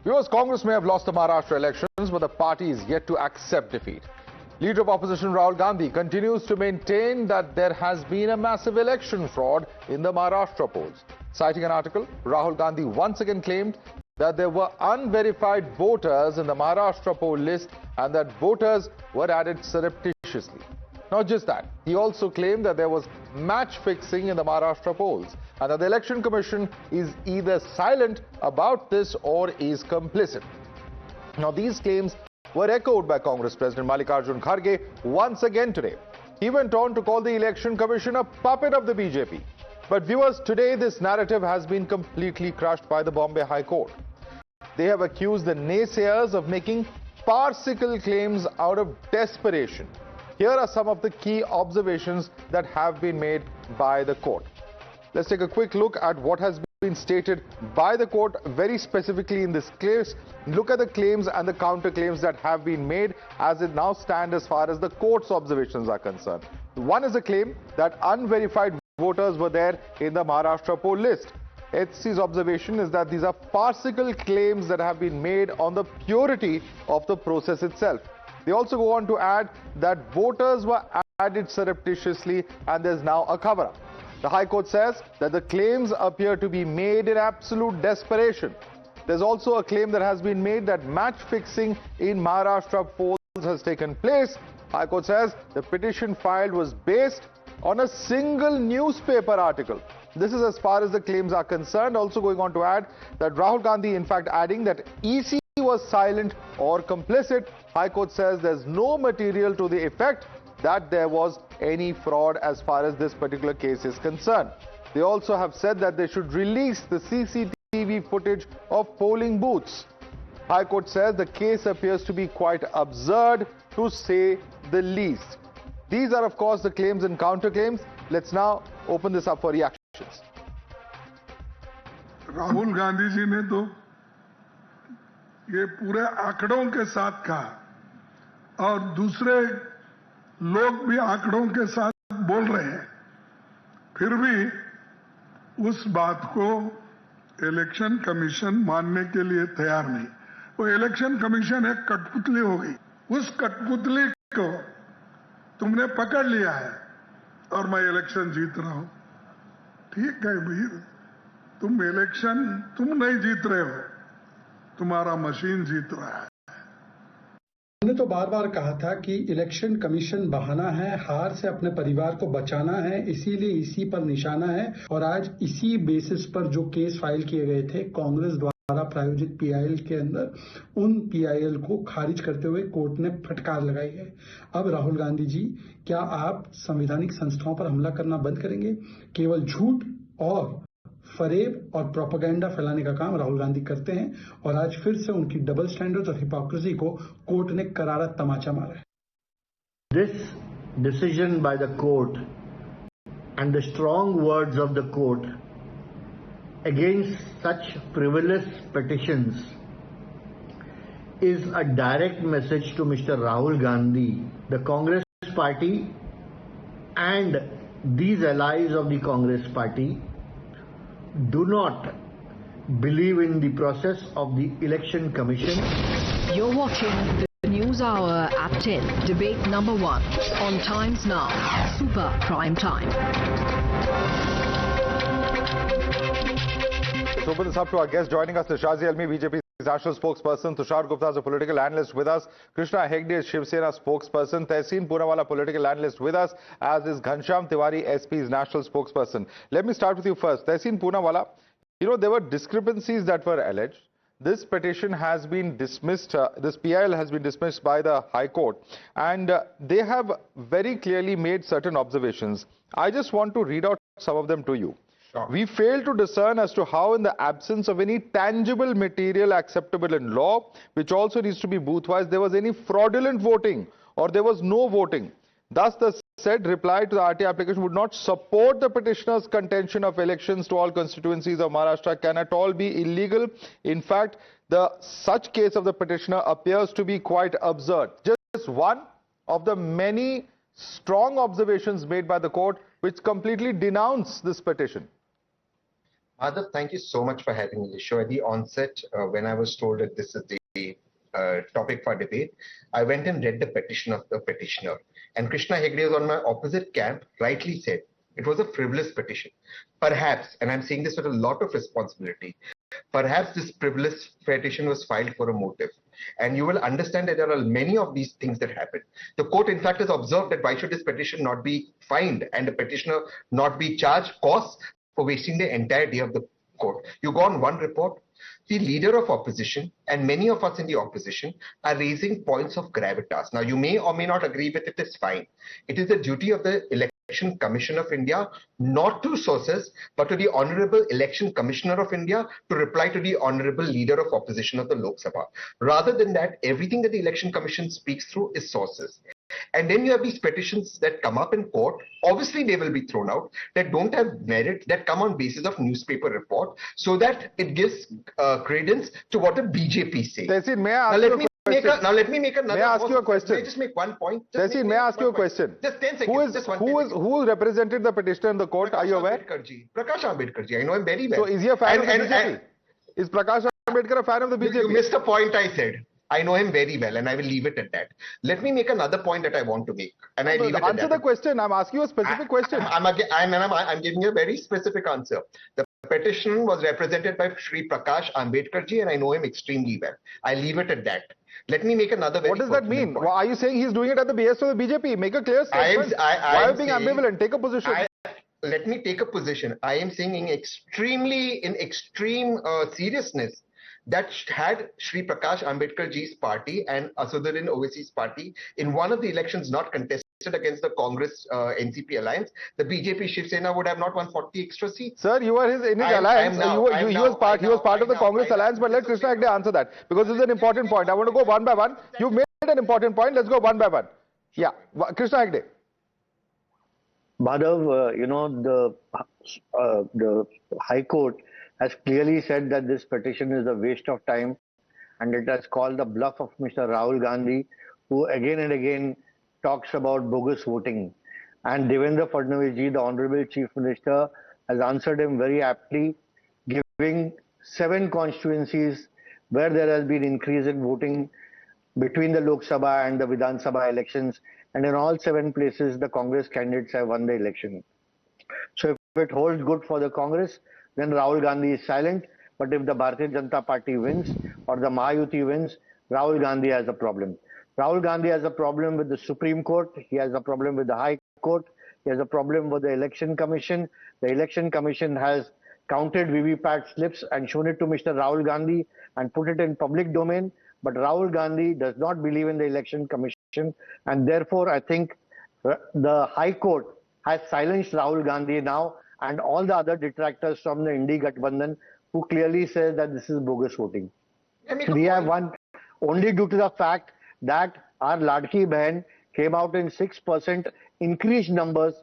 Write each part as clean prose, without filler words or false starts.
Viewers, Congress may have lost the Maharashtra elections, but the party is yet to accept defeat. Leader of opposition Rahul Gandhi continues to maintain that there has been a massive election fraud in the Maharashtra polls. Citing an article, Rahul Gandhi once again claimed that there were unverified voters in the Maharashtra poll list and that voters were added surreptitiously. Not just that, he also claimed that there was match fixing in the Maharashtra polls and that the Election Commission is either silent about this or is complicit. Now, these claims were echoed by Congress President Mallikarjun Kharge once again today. He went on to call the Election Commission a puppet of the BJP. But viewers, today this narrative has been completely crushed by the Bombay High Court. They have accused the naysayers of making farcical claims out of desperation. Here are some of the key observations that have been made by the court. Let's take a quick look at what has been stated by the court very specifically in this case. Look at the claims and the counterclaims that have been made as it now stands as far as the court's observations are concerned. One is a claim that unverified voters were there in the Maharashtra poll list. HC's observation is that these are farcical claims that have been made on the purity of the process itself. They also go on to add that voters were added surreptitiously and there's now a cover-up. The High Court says that the claims appear to be made in absolute desperation. There's also a claim that has been made that match fixing in Maharashtra polls has taken place. High Court says the petition filed was based on a single newspaper article. This is as far as the claims are concerned. Also going on to add that Rahul Gandhi, in fact, adding that EC was silent or complicit. High Court says there's no material to the effect that there was any fraud as far as this particular case is concerned. They also have said that they should release the CCTV footage of polling booths. High Court says the case appears to be quite absurd, to say the least. These are, of course, the claims and counterclaims. Let's now open this up for reactions. Rahul Gandhi ji ने तो ये पूरे आंकड़ों के साथ कहा और दूसरे लोग भी आंकड़ों के साथ बोल रहे हैं, फिर भी उस बात को इलेक्शन कमीशन मानने के लिए तैयार नहीं। वो इलेक्शन कमीशन एक कठपुतली हो गई। उस कठपुतली को तुमने पकड़ लिया है और मैं इलेक्शन जीत रहा हूं। ठीक है वीर, तुम इलेक्शन तुम नहीं जीत रहे हो, तुम्हारा मशीन जीत रहा है। हमने तो बार बार कहा था कि इलेक्शन कमीशन बहाना है, हार से अपने परिवार को बचाना है, इसीलिए इसी पर निशाना है। और आज इसी बेसिस पर जो केस फाइल किए गए थे कांग्रेस द्वारा प्रायोजित पीआईएल के अंदर, उन पीआईएल को खारिज करते हुए कोर्ट ने फटकार लगाई है। अब राहुल गांधी जी, क्या आप संवैधानिक संस्थाओं पर हमला करना बंद करेंगे? केवल झूठ और फरेब और प्रोपेगेंडा फैलाने का काम राहुल गांधी करते हैं और आज फिर से उनकी डबल स्टैंडर्ड्स और हिपोक्रेसी को कोर्ट ने करारा तमाचा मारा है। This decision by the court and the strong words of the court against such frivolous petitions is a direct message to Mr. Rahul Gandhi, the Congress party and these allies of the Congress party do not believe in the process of the Election Commission. You're watching the News Hour at 10, debate number 1 on Times Now, Super Prime Time. Let's open this up to our guest joining us, Tushar Almi, BJP's national spokesperson. Tushar Gupta is a political analyst with us. Krishna Hegde is Shiv Sena spokesperson. Tehseen Poonawalla, political analyst with us, as is Ghanshyam Tiwari, SP's national spokesperson. Let me start with you first. Tehseen Poonawalla, you know, there were discrepancies that were alleged. This petition has been dismissed, this PIL has been dismissed by the High Court, and they have very clearly made certain observations. I just want to read out some of them to you. Sure. We fail to discern as to how, in the absence of any tangible material acceptable in law, which also needs to be booth-wise, there was any fraudulent voting or there was no voting. Thus, the said reply to the RT application would not support the petitioner's contention of elections to all constituencies of Maharashtra can at all be illegal. In fact, the such case of the petitioner appears to be quite absurd. Just one of the many strong observations made by the court which completely denounce this petition. Madhav, thank you so much for having me on the show. At the onset, when I was told that this is the topic for debate, I went and read the petition of the petitioner. And Krishna Hegde was on my opposite camp, rightly said, it was a frivolous petition. Perhaps, and I'm saying this with a lot of responsibility, perhaps this frivolous petition was filed for a motive. And you will understand that there are many of these things that happen. The court, in fact, has observed that why should this petition not be fined and the petitioner not be charged costs for wasting the entire day of the court. You go on one report, the leader of opposition and many of us in the opposition are raising points of gravitas. Now, you may or may not agree with it, it's fine. It is the duty of the Election Commission of India, not to sources, but to the Honorable Election Commissioner of India to reply to the Honorable Leader of Opposition of the Lok Sabha. Rather than that, everything that the Election Commission speaks through is sources. And then you have these petitions that come up in court. Obviously, they will be thrown out, that don't have merit, that come on basis of newspaper report, so that it gives credence to what the BJP say. Tehseen, may I ask let me make another. May I ask you a question? May I just make one point? Tehseen, may I ask you a question? Just 10 seconds. Who represented the petitioner in the court? Are you aware? Prakash Ambedkar ji. I know him very well. So is he a fan of the BJP? Is Prakash Ambedkar a fan of the BJP? You missed a point I said. I know him very well, and I will leave it at that. Let me make another point that I want to make, and I leave it at that. Answer the question. I'm asking you a specific question. I'm giving you a very specific answer. The petition was represented by Shri Prakash Ambedkar ji, and I know him extremely well. I leave it at that. Let me make another very. What does that mean? Are you saying he's doing it at the behest of the BJP? Make a clear statement. Why are you being ambivalent? Take a position. Let me take a position. I am saying in extreme seriousness, that had Shri Prakash Ambedkar ji's party and Asududdin Owaisi's party in one of the elections not contested against the Congress NCP alliance, the BJP Shiv Sena would have not won 40 extra seats. Sir, you were in his alliance. He was part of the Congress alliance, but let Krishna Hegde answer that, because this is an important point. I want to go one by one. You've made an important point. Let's go one by one. Yeah, Krishna Hegde. Madhav, the High Court has clearly said that this petition is a waste of time, and it has called the bluff of Mr. Rahul Gandhi, who again and again talks about bogus voting. And Devendra Fadnavis ji, the Honorable Chief Minister, has answered him very aptly, giving 7 constituencies where there has been increase in voting between the Lok Sabha and the Vidhan Sabha elections, and in all 7 places the Congress candidates have won the election. So if it holds good for the Congress, then Rahul Gandhi is silent. But if the Bharatiya Janata Party wins or the Mahayuti wins, Rahul Gandhi has a problem. Rahul Gandhi has a problem with the Supreme Court. He has a problem with the High Court. He has a problem with the Election Commission. The Election Commission has counted VVPAT slips and shown it to Mr. Rahul Gandhi and put it in public domain. But Rahul Gandhi does not believe in the Election Commission, and therefore I think the High Court has silenced Rahul Gandhi now and all the other detractors from the Indi Gathbandhan, who clearly says that this is bogus voting. We have won only due to the fact that our Ladki Behan came out in 6% increased numbers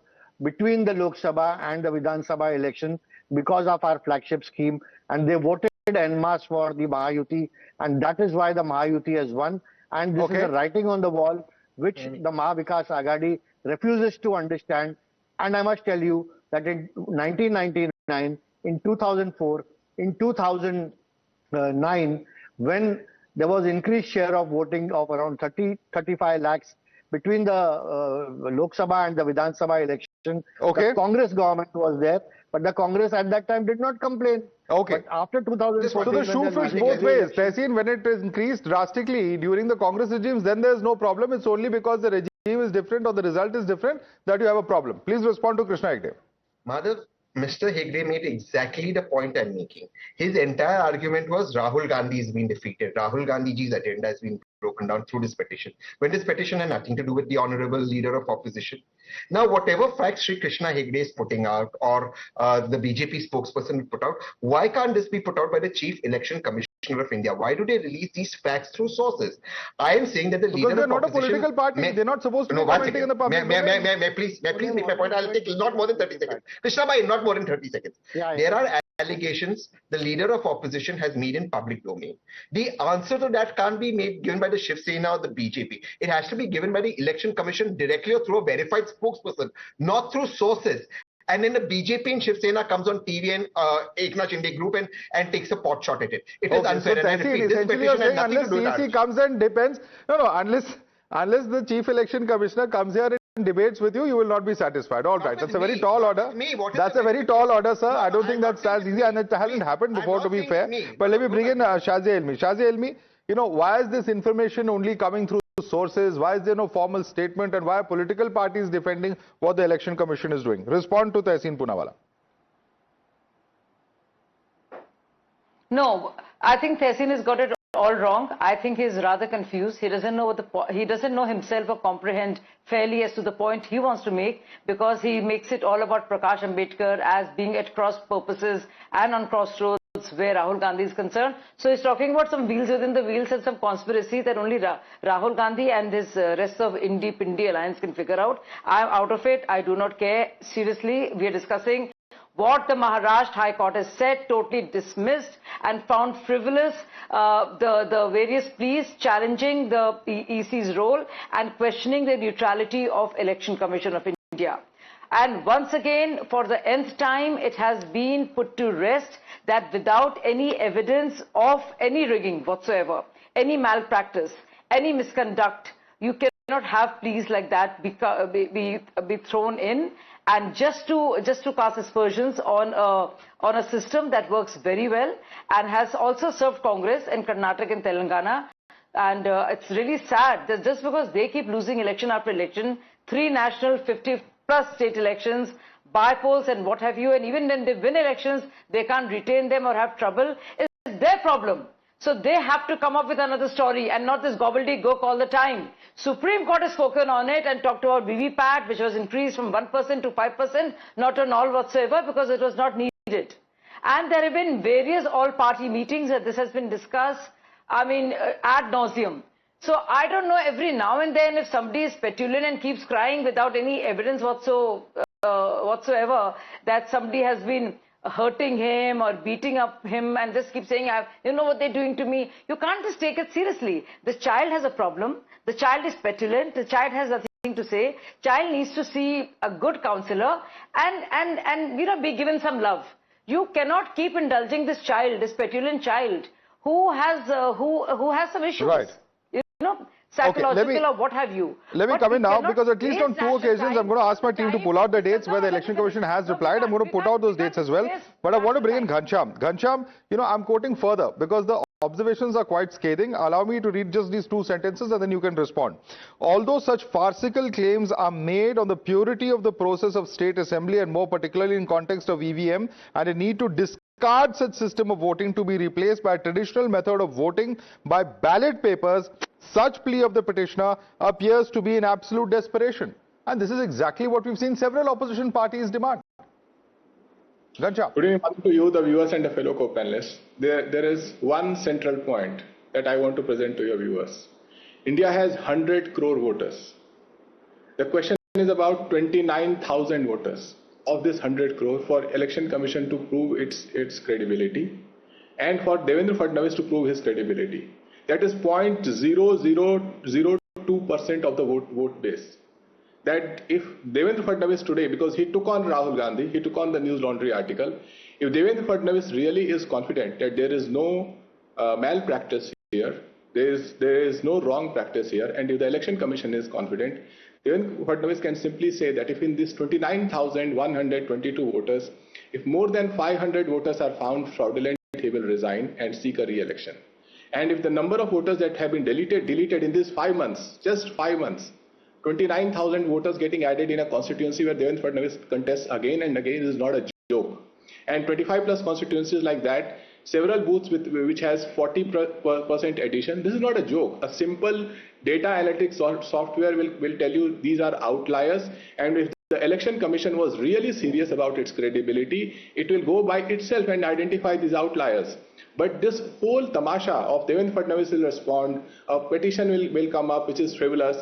between the Lok Sabha and the Vidhan Sabha election because of our flagship scheme, and they voted en masse for the Mahayuti, and that is why the Mahayuti has won. And this is a writing on the wall which the Mahavikas Aghadi refuses to understand. And I must tell you that in 1999, in 2004, in 2009, when there was increased share of voting of around 35 lakhs between the Lok Sabha and the Vidhan Sabha election, the Congress government was there, but the Congress at that time did not complain. But after 2014, so the shoe fits both ways. Tehseen, when it is increased drastically during the Congress regimes, then there is no problem. It's only because the regime is different or the result is different that you have a problem. Please respond to Krishna Hegde. Madhav, Mr. Hegde made exactly the point I'm making. His entire argument was Rahul Gandhi has been defeated. Rahul Gandhi ji's agenda has been broken down through this petition, when this petition had nothing to do with the Honorable Leader of Opposition. Now, whatever facts Shri Krishna Hegde is putting out, or the BJP spokesperson put out, why can't this be put out by the Chief Election Commissioner of India? Why do they release these facts through sources? I am saying that the leader they're of not opposition, a political party. They're not supposed to be commenting in the public. May please make my point. I'll take not more than 30 seconds. Krishna bhai, not more than 30 seconds. There are allegations the leader of opposition has made in public domain. The answer to that can't be given by the Shiv Sena or the BJP. It has to be given by the Election Commission directly or through a verified spokesperson, not through sources. And then the BJP and Shiv Sena comes on TV and Eknath Shinde group and takes a pot shot at it. It is unfair. So and I repeat, this essentially you're petition has saying nothing to do unless with CEC comes and depends, unless the Chief Election Commissioner comes here and debates with you, you will not be satisfied. All right, that's a very tall order. That's a very tall order, sir. I don't think that's as easy, and it hasn't happened before, to be fair. But let me bring in Shazia Elmi. Shazia Elmi, why is this information only coming through sources? Why is there no formal statement, and why are political parties defending what the Election Commission is doing? Respond to Tehseen Poonawala. No, I think Tehseen has got it all wrong. I think he's rather confused. He doesn't know he doesn't know himself or comprehend fairly as to the point he wants to make, because he makes it all about Prakash Ambedkar as being at cross purposes and on crossroads where Rahul Gandhi is concerned. So he's talking about some wheels within the wheels and some conspiracy that only Rahul Gandhi and this rest of Indie alliance can figure out. I'm out of it. I do not care. Seriously, we are discussing what the Maharashtra High Court has said, totally dismissed and found frivolous the various pleas challenging the EC's role and questioning the neutrality of Election Commission of India. And once again, for the nth time, it has been put to rest that without any evidence of any rigging whatsoever, any malpractice, any misconduct, you cannot have pleas like that be thrown in, and just to cast aspersions on a system that works very well and has also served Congress in Karnataka and Telangana. And it's really sad that just because they keep losing election after election, 3 national, 50+ state elections, by-polls and what have you, and even when they win elections, they can't retain them or have trouble, it's their problem. So they have to come up with another story and not this gobbledygook all the time. Supreme Court has spoken on it and talked about VVPAT, which was increased from 1% to 5%, not on all whatsoever, because it was not needed. And there have been various all-party meetings that this has been discussed, ad nauseum. So I don't know, every now and then if somebody is petulant and keeps crying without any evidence whatsoever that somebody has been hurting him or beating up him and just keep saying, you know what they're doing to me. You can't just take it seriously. The child has a problem. The child is petulant. The child has nothing to say. Child needs to see a good counselor and be given some love. You cannot keep indulging this child, this petulant child who has some issues. Right. Psychological or what have you. Let me come in now, because at least on 2 occasions I'm going to ask my team to pull out the dates where the Election Commission has replied. I'm going to put out those dates as well. But I want to bring in Ghansham. Ghansham, I'm quoting further because the observations are quite scathing. Allow me to read just these 2 sentences and then you can respond. Although such farcical claims are made on the purity of the process of state assembly, and more particularly in context of EVM and a need to discard such system of voting to be replaced by a traditional method of voting by ballot papers, such plea of the petitioner appears to be in absolute desperation. And this is exactly what we've seen several opposition parties demand. Ghansham. Good evening to you, the viewers and the fellow co-panelists. There is one central point that I want to present to your viewers. India has 100 crore voters. The question is about 29,000 voters of this 100 crore for Election Commission to prove its credibility and for Devendra Fadnavis to prove his credibility. That is 0.0002% of the vote base. That if Devendra Fadnavis today, because he took on Rahul Gandhi, he took on the News Laundry article, if Devendra Fadnavis really is confident that there is no malpractice here, there is no wrong practice here, and if the Election Commission is confident, Devendra Fadnavis can simply say that if in these 29,122 voters, if more than 500 voters are found fraudulent, he will resign and seek a re-election. And if the number of voters that have been deleted in these 5 months, just 5 months, 29,000 voters getting added in a constituency where Devendra Fadnavis contests again and again is not a joke. And 25 plus constituencies like that, several booths which has 40% addition, this is not a joke. A simple data analytics software will tell you these are outliers, and if the Election Commission was really serious about its credibility, it will go by itself and identify these outliers. But this whole tamasha of Devendra Fadnavis will respond, a petition will come up which is frivolous,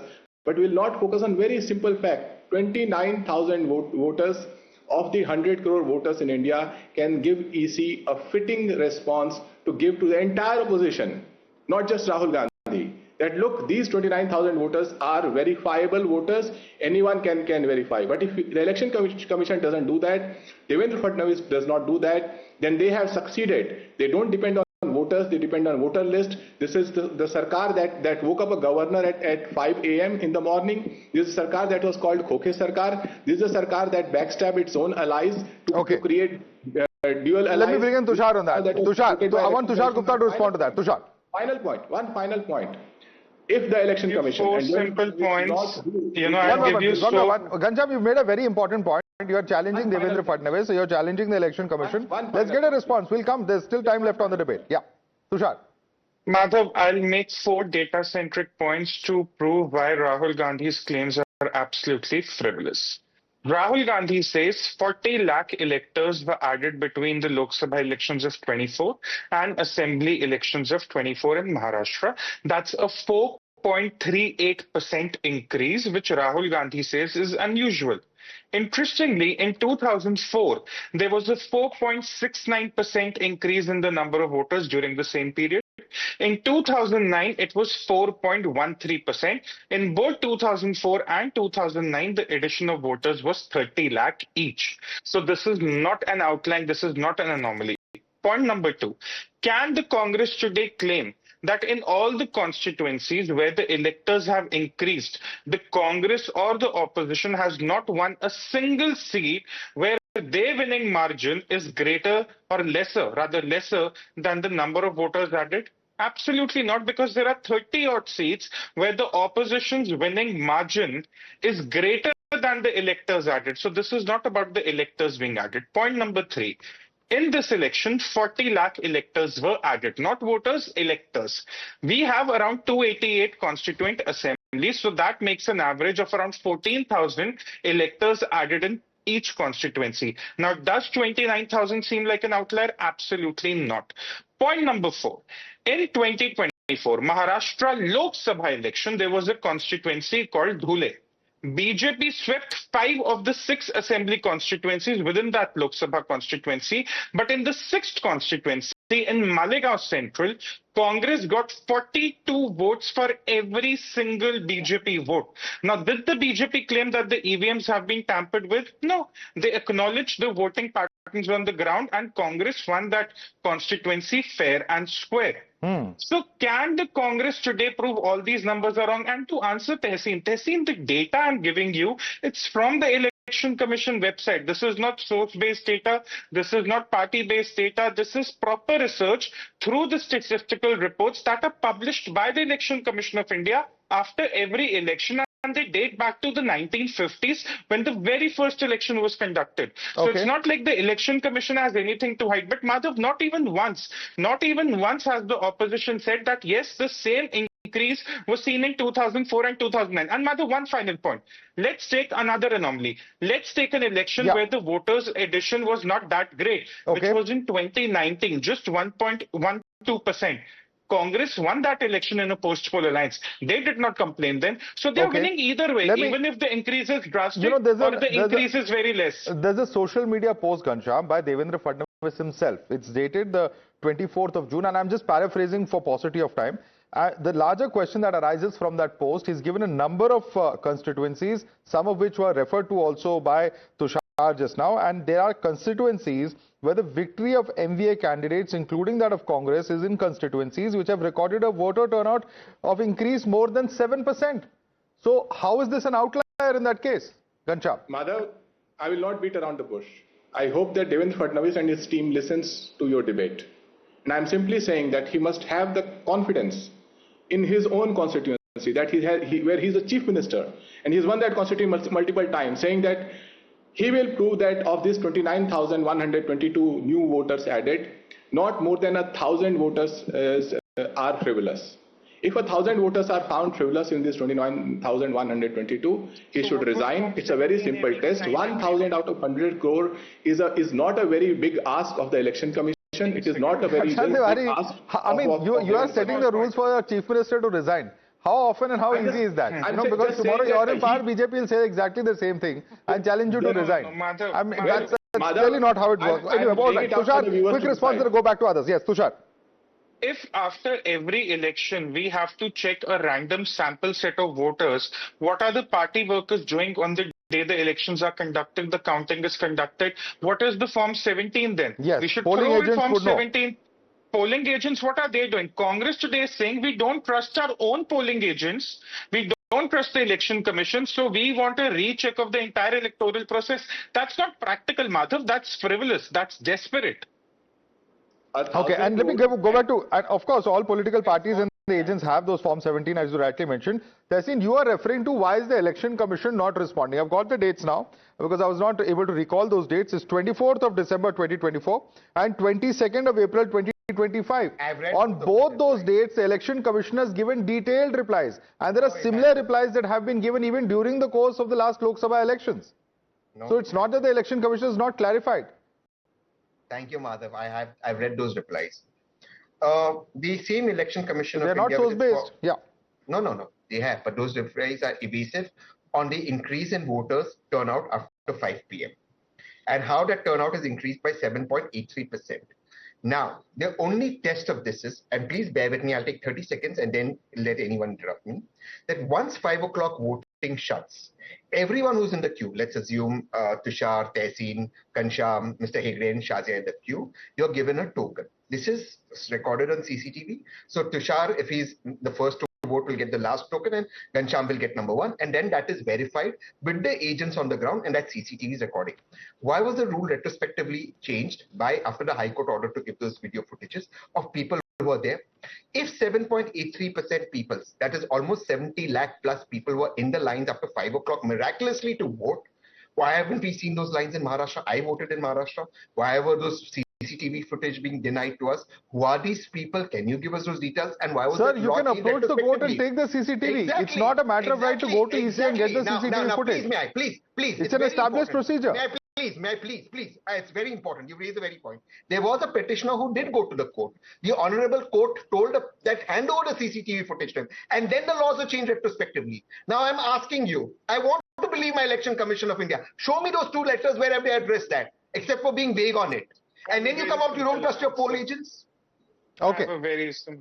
but will not focus on very simple fact. 29,000 voters of the 100 crore voters in India can give EC a fitting response to give to the entire opposition, not just Rahul Gandhi. that look, these 29,000 voters are verifiable voters, anyone can verify. But if the election commission doesn't do that, Devendra Fadnavis does not do that, then they have succeeded. They don't depend on voters, they depend on voter list. This is the Sarkar that woke up a governor at 5 a.m. in the morning. This is a Sarkar that was called Khokhe Sarkar. This is a Sarkar that backstabbed its own allies to create dual allies. Let me bring in Tushar on that. Tushar, I want Tushar Gupta to respond to that. Tushar. One final point. If the election commission... Four simple points, I'll give you... Ghanshyam, you've made a very important point. You are challenging Devendra Fadnavis, so you're challenging the election commission. Let's get a response. We'll come. There's still time left on the debate. Yeah. Tushar. Madhav, I'll make 4 data-centric points to prove why Rahul Gandhi's claims are absolutely frivolous. Rahul Gandhi says 40 lakh electors were added between the Lok Sabha elections of 24 and Assembly elections of 24 in Maharashtra. That's a 4.38% increase, which Rahul Gandhi says is unusual. Interestingly, in 2004, there was a 4.69% increase in the number of voters during the same period. In 2009, it was 4.13%. In both 2004 and 2009, the addition of voters was 30 lakh each. So this is not an outline. This is not an anomaly. Point number 2. Can the Congress today claim that in all the constituencies where the electors have increased, the Congress or the opposition has not won a single seat where their winning margin is greater or lesser, rather lesser than the number of voters added? Absolutely not, because there are 30 odd seats where the opposition's winning margin is greater than the electors added. So this is not about the electors being added. Point number 3. In this election, 40 lakh electors were added, not voters, electors. We have around 288 constituent assemblies, so that makes an average of around 14,000 electors added in each constituency. Now, does 29,000 seem like an outlier? Absolutely not. Point number 4. In 2024, Maharashtra Lok Sabha election, there was a constituency called Dhule. BJP swept 5 of the 6 assembly constituencies within that Lok Sabha constituency. But in the 6th constituency, in Malegaon Central, Congress got 42 votes for every single BJP vote. Now, did the BJP claim that the EVMs have been tampered with? No. They acknowledged the voting patterns on the ground, and Congress won that constituency fair and square. So can the Congress today prove all these numbers are wrong? And to answer Tehseen, the data I'm giving you, it's from the Election Commission website. This is not source-based data. This is not party-based data. This is proper research through the statistical reports that are published by the Election Commission of India after every election. And they date back to the 1950s when the very first election was conducted. So it's not like the Election Commission has anything to hide. But Madhav, not even once has the opposition said that yes, the same increase was seen in 2004 and 2009. And Madhav, one final point. Let's take another anomaly. Let's take an election where the voters addition was not that great, which was in 2019, just 1.12%. Congress won that election in a post-poll alliance. They did not complain then. So they're winning either way, even if the increase is drastic or the increase is very less. There's a social media post, Ghanshyam, by Devendra Fadnavis himself. It's dated the 24th of June, and I'm just paraphrasing for paucity of time. The larger question that arises from that post, he's given a number of constituencies, some of which were referred to also by Tushar just now, and there are constituencies where the victory of MVA candidates, including that of Congress, is in constituencies which have recorded a voter turnout of increase more than 7%. So how is this an outlier in that case? Ghanshyam. Madhav, I will not beat around the bush. I hope that Devendra Fadnavis and his team listens to your debate. And I'm simply saying that he must have the confidence in his own constituency that where he's a chief minister and he's won that constituency multiple times, saying that he will prove that of these 29,122 new voters added, not more than 1,000 voters are frivolous. If 1,000 voters are found frivolous in this 29,122, he should resign. It's a very simple test. 1,000 out of 100 crore is not a very big ask of the Election Commission. It is not a very big ask. I mean, you are setting the rules for a chief minister to resign. How often and how easy is that? Because tomorrow you're in power, BJP will say exactly the same thing and challenge you to resign. I mean, that's really not how it works. Anyway, about that. Tushar, quick response, then go back to others. Yes, Tushar. if after every election we have to check a random sample set of voters, what are the party workers doing on the day the elections are conducted, the counting is conducted? What is the Form 17 then? Yes, We should polling throw away agents Form would know. 17. Polling agents, what are they doing? Congress today is saying we don't trust our own polling agents. We don't trust the election commission. So we want a recheck of the entire electoral process. That's not practical, Madhav. That's frivolous. That's desperate. Okay, and let me go back to, and of course, all political parties and the agents have those Form 17, as you rightly mentioned. Tehseen, you are referring to why is the Election Commission not responding? I've got the dates now, because I was not able to recall those dates. It's 24th of December 2024 and 22nd of April 2025. On both those dates, the Election Commission has given detailed replies. And there are similar replies that have been given even during the course of the last Lok Sabha elections. So it's not that the Election Commission is not clarified. Thank you, Madhav. I've read those replies. The same Election Commission They're of not India source-based. Yeah. No. They have, but those replies are evasive on the increase in voters turnout after 5 p.m. and how that turnout has increased by 7.83%. Now, the only test of this is, and please bear with me, I'll take 30 seconds and then let anyone interrupt me, that once 5 o'clock voting shuts, everyone who's in the queue, let's assume Tushar, Tehseen, Kansham, Mr. Hegde and Shazia in the queue, you're given a token. This is recorded on CCTV. So Tushar, if he's the first to vote, will get the last token and Kansham will get number 1. And then that is verified with the agents on the ground and that CCTV is recording. Why was the rule retrospectively changed after the High Court order to give those video footages of people who were there? If 7.83% people, that is almost 70 lakh plus people were in the lines after 5 o'clock miraculously to vote, why haven't we seen those lines in Maharashtra? I voted in Maharashtra. Why were those CCTV footage being denied to us? Who are these people? Can you give us those details? And why was Sir, you can approach the court and take the CCTV. Exactly, it's not a matter of right to go to EC and get the CCTV footage. Please. It's an established procedure. May I please. It's very important. You raised a very point. There was a petitioner who did go to the court. The honorable court told that hand over the CCTV footage to him. And then the laws were changed retrospectively. Now I'm asking you, I want to believe my Election Commission of India. Show me those 2 letters where have they addressed that, except for being vague on it. And then you come out, you don't trust your poll agents? Okay.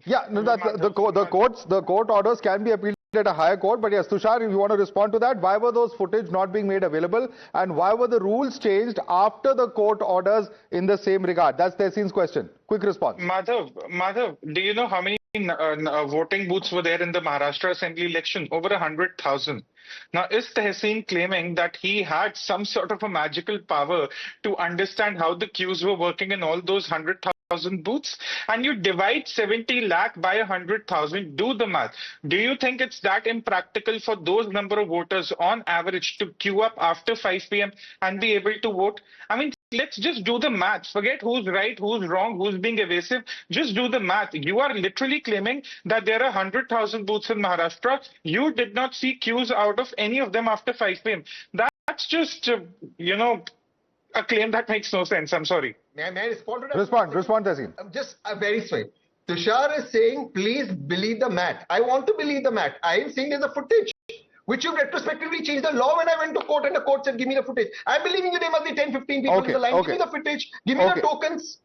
Yeah, no, that's the court orders can be appealed at a higher court. But yes, Tushar, if you want to respond to that, why were those footage not being made available? And why were the rules changed after the court orders in the same regard? That's Tehseen's question. Quick response. Madhav, do you know how many voting booths were there in the Maharashtra Assembly election? Over 100,000. Now, is Tehseen claiming that he had some sort of a magical power to understand how the queues were working in all those 100,000 booths? And you divide 70 lakh by 100,000, do the math. Do you think it's that impractical for those number of voters on average to queue up after 5 p.m. and be able to vote? I mean, let's just do the math. Forget who's right, who's wrong, who's being evasive. Just do the math. You are literally claiming that there are 100,000 booths in Maharashtra. You did not see queues out of any of them after 5 p.m. That's just, a claim that makes no sense. I'm sorry. May I respond to that? Respond, Tehseen. Just very sweet. Tushar is saying, please believe the math. I want to believe the math. I am saying there's a footage, which you retrospectively changed the law when I went to court and the court said, give me the footage. I'm believing you there must be 10, 15 people in the line. Give me the footage. Give me the tokens.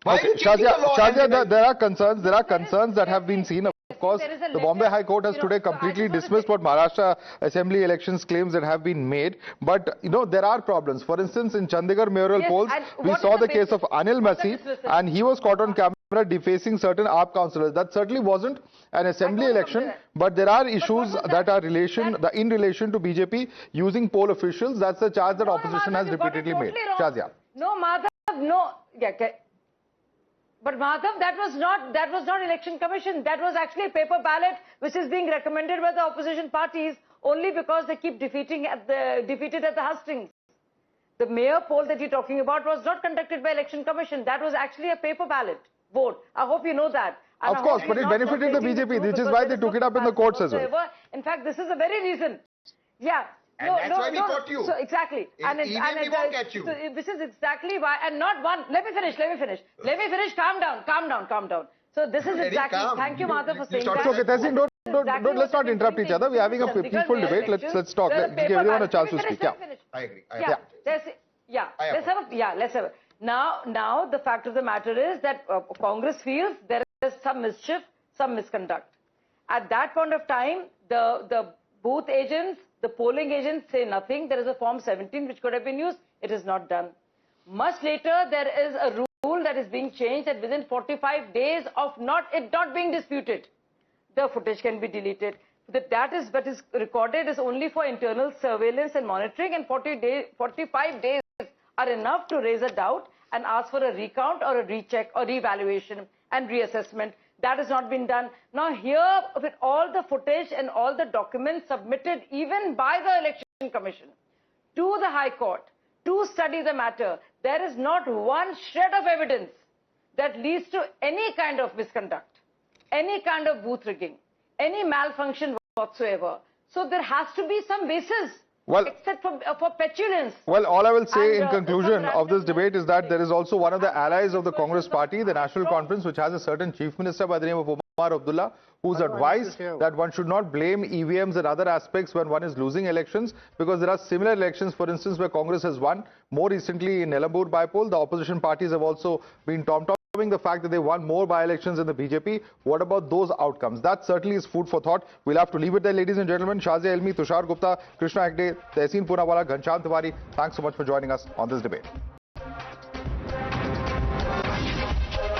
Why are you changing the law? Shazia, there are concerns that have been seen. Of course, the Bombay High Court has today completely dismissed what Maharashtra Assembly elections claims that have been made. But, there are problems. For instance, in Chandigarh mayoral polls, we saw the case of Anil Masi, and he was caught on camera defacing certain AAP councillors. That certainly wasn't an assembly election, but there are issues that are in relation to BJP using poll officials. That's the charge that opposition has repeatedly made. Shazia. No, Madhav, no. But Madhav, that was not Election Commission. That was actually a paper ballot which is being recommended by the opposition parties only because they keep defeated at the hustings. The mayor poll that you're talking about was not conducted by Election Commission. That was actually a paper ballot vote. I hope you know that. And of course, but it benefited the BJP, which is why they took it up in the courts as well. In fact, this is the very reason. Yeah. And that's why we got you. So exactly. We won't get you. So this is exactly why, and not one. Let me finish. Calm down. So this is exactly. Thank you, Madhav, for saying that. Okay, Tehseen, let's not interrupt each other. We're having a peaceful debate. Let's talk. Let's give everyone a chance to speak. Yeah. I agree. Let's have a. Now the fact of the matter is that Congress feels there some mischief, some misconduct. At that point of time, the booth agents, the polling agents say nothing. There is a Form 17 which could have been used. It is not done. Much later, there is a rule that is being changed that within 45 days of it not being disputed, the footage can be deleted. That is what is recorded is only for internal surveillance and monitoring, and 45 days are enough to raise a doubt and ask for a recount or a recheck or reevaluation and reassessment. That has not been done. Now here, with all the footage and all the documents submitted even by the Election Commission to the High Court to study the matter, there is not one shred of evidence that leads to any kind of misconduct, any kind of booth rigging, any malfunction whatsoever. So there has to be some basis, except for petulance. Well, all I will say in conclusion of this debate is that there is also one of the allies of the Congress party, the National Conference, which has a certain chief minister by the name of Omar Abdullah, who's advised that one should not blame EVMs and other aspects when one is losing elections, because there are similar elections, for instance, where Congress has won. More recently in Nelambur bypoll, the opposition parties have also been tom-tomming the fact that they won more by-elections in the BJP. What about those outcomes? That certainly is food for thought. We'll have to leave it there, ladies and gentlemen. Shazia Elmi, Tushar Gupta, Krishna Hegde, Tehseen Poonawala, Ghanshyam Tiwari, thanks so much for joining us on this debate.